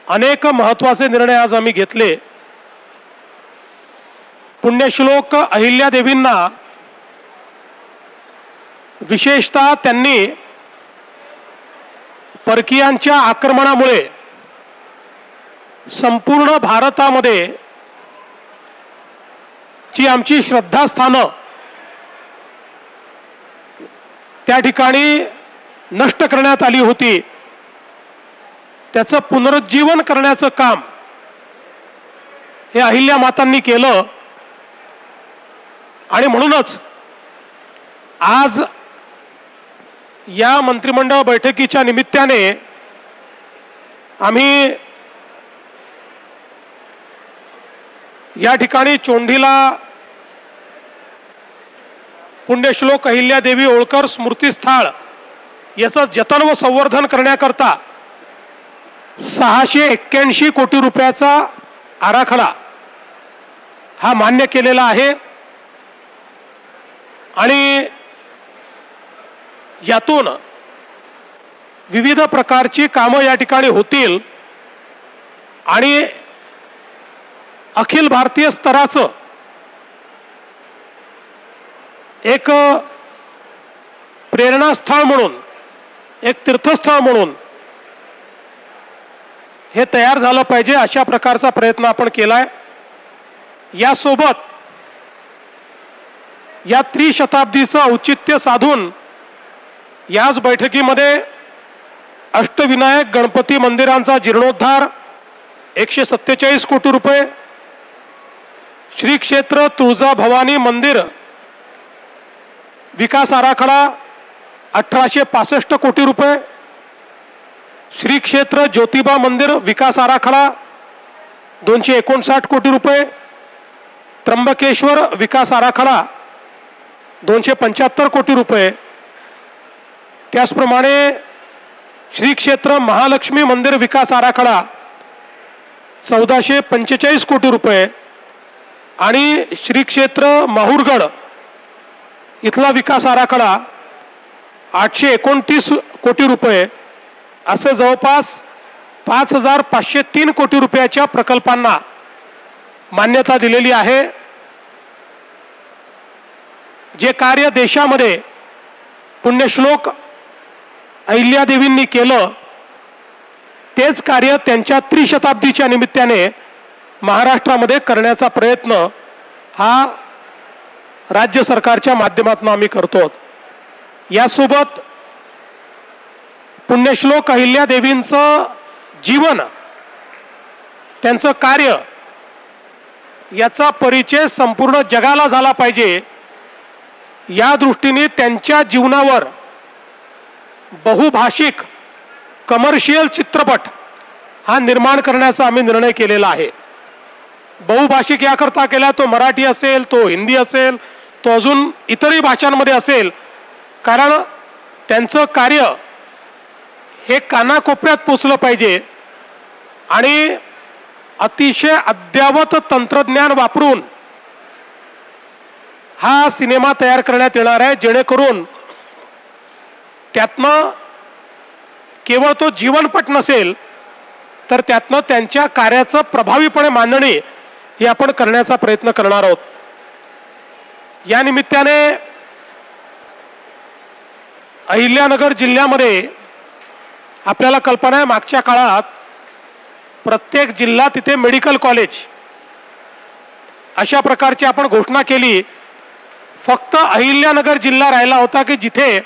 अनेक महत्त्वाचे निर्णय आज आम्ही घेतले। पुण्यश्लोक अहिल्यादेवींना विशेषतः त्यांनी परकीयांच्या आक्रमणामुळे संपूर्ण भारतामध्ये जी आमची श्रद्धास्थानं त्या ठिकाणी नष्ट करण्यात आली होती, त्याचं पुनरुज्जीवन करण्याचं काम हे अहिल्या मातांनी केलं। आणि म्हणूनच आज या मंत्रिमंडळ बैठकीच्या निमित्ताने आम्ही या ठिकाणी चोंडीला पुण्यश्लोक अहिल्यादेवी होळकर स्मृतिस्थळ याचं जतन व संवर्धन करण्याकरता 681 कोटी रुपयाचा आराखडा हा मान्य केलेला आहे। आणि यातून विविध प्रकारची कामं या ठिकाणी होतील आणि अखिल भारतीय स्तराचं एक प्रेरणास्थळ म्हणून, एक तीर्थस्थळ म्हणून हे तयार झालं पाहिजे, अशा प्रकारचा प्रयत्न आपण केलाय। यासोबत या त्रिशताब्दीचं औचित्य साधून याच बैठकीमध्ये अष्टविनायक गणपती मंदिरांचा जीर्णोद्धार 147 कोटी रुपये, श्री क्षेत्र तुळजाभवानी मंदिर विकास आराखडा 1865 कोटी रुपये, श्री क्षेत्र ज्योतिबा मंदिर विकास आराखडा 259 कोटी रुपये, त्र्यंबकेश्वर विकास आराखडा 275 कोटी रुपये, त्याचप्रमाणे श्री क्षेत्र महालक्ष्मी मंदिर विकास आराखडा 1445 कोटी रुपये आणि श्री क्षेत्र माहुरगड इथला विकास आराखडा 829 कोटी रुपये, असे जवळपास 5503 कोटी रुपयाच्या प्रकल्पांना मान्यता दिलेली आहे। जे कार्य देशामध्ये पुण्यश्लोक अहिल्यादेवींनी केलं, तेच कार्य त्यांच्या त्रिशताब्दीच्या निमित्ताने महाराष्ट्रामध्ये करण्याचा प्रयत्न हा राज्य सरकारच्या माध्यमातून आम्ही करतो। यासोबत पुण्यश्लोक अहिल्यादेवींचं जीवन, त्यांचं कार्य याचा परिचय संपूर्ण जगाला झाला पाहिजे, या दृष्टीने त्यांच्या जीवनावर बहुभाषिक कमर्शियल चित्रपट हा निर्माण करण्याचा आम्ही निर्णय केलेला आहे। बहुभाषिक याकरता केला, तो मराठी असेल, तो हिंदी असेल, तो अजून इतरही भाषांमध्ये असेल, कारण त्यांचं कार्य हे कानाकोपऱ्यात पोचलं पाहिजे आणि अतिशय अद्ययावत तंत्रज्ञान वापरून हा सिनेमा तयार करण्यात येणार आहे, जेणेकरून त्यातनं केवळ तो जीवनपट नसेल तर त्यातनं त्यांच्या कार्याचं प्रभावीपणे मांडणी हे आपण करण्याचा प्रयत्न करणार आहोत। या निमित्ताने अहिल्यानगर जिल्ह्यामध्ये आपल्याला कल्पना आहे, मागच्या काळात प्रत्येक जिल्हा तिथे मेडिकल कॉलेज अशा प्रकारची आपण घोषणा केली। फक्त अहिल्यानगर जिल्हा राहिला होता की जिथे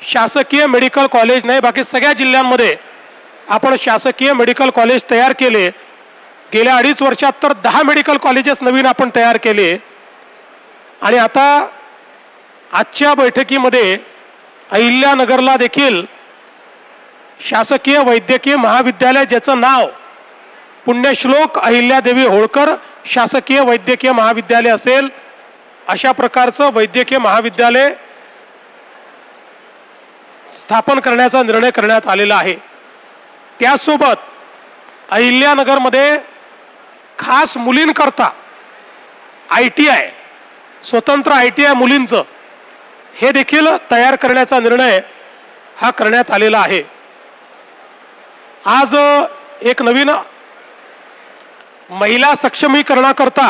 शासकीय मेडिकल कॉलेज नाही, बाकी सगळ्या जिल्ह्यांमध्ये आपण शासकीय मेडिकल कॉलेज तयार केले। गेल्या 2.5 वर्षात तर 10 मेडिकल कॉलेजेस नवीन आपण तयार केले। आणि आता आजच्या बैठकीमध्ये अहिल्यानगरला देखील शासकीय वैद्यकीय महाविद्यालय, ज्याचं नाव पुण्यश्लोक अहिल्यादेवी होळकर शासकीय वैद्यकीय महाविद्यालय असेल, अशा प्रकारचं वैद्यकीय महाविद्यालय स्थापन करण्याचा निर्णय करण्यात आलेला आहे। त्यासोबत अहिल्यानगरमध्ये खास मुलींकरता ITI, स्वतंत्र ITI मुलींचं हे देखील तयार करण्याचा निर्णय हा करण्यात आलेला आहे। आज एक नवीन महिला सक्षमीकरणाकरता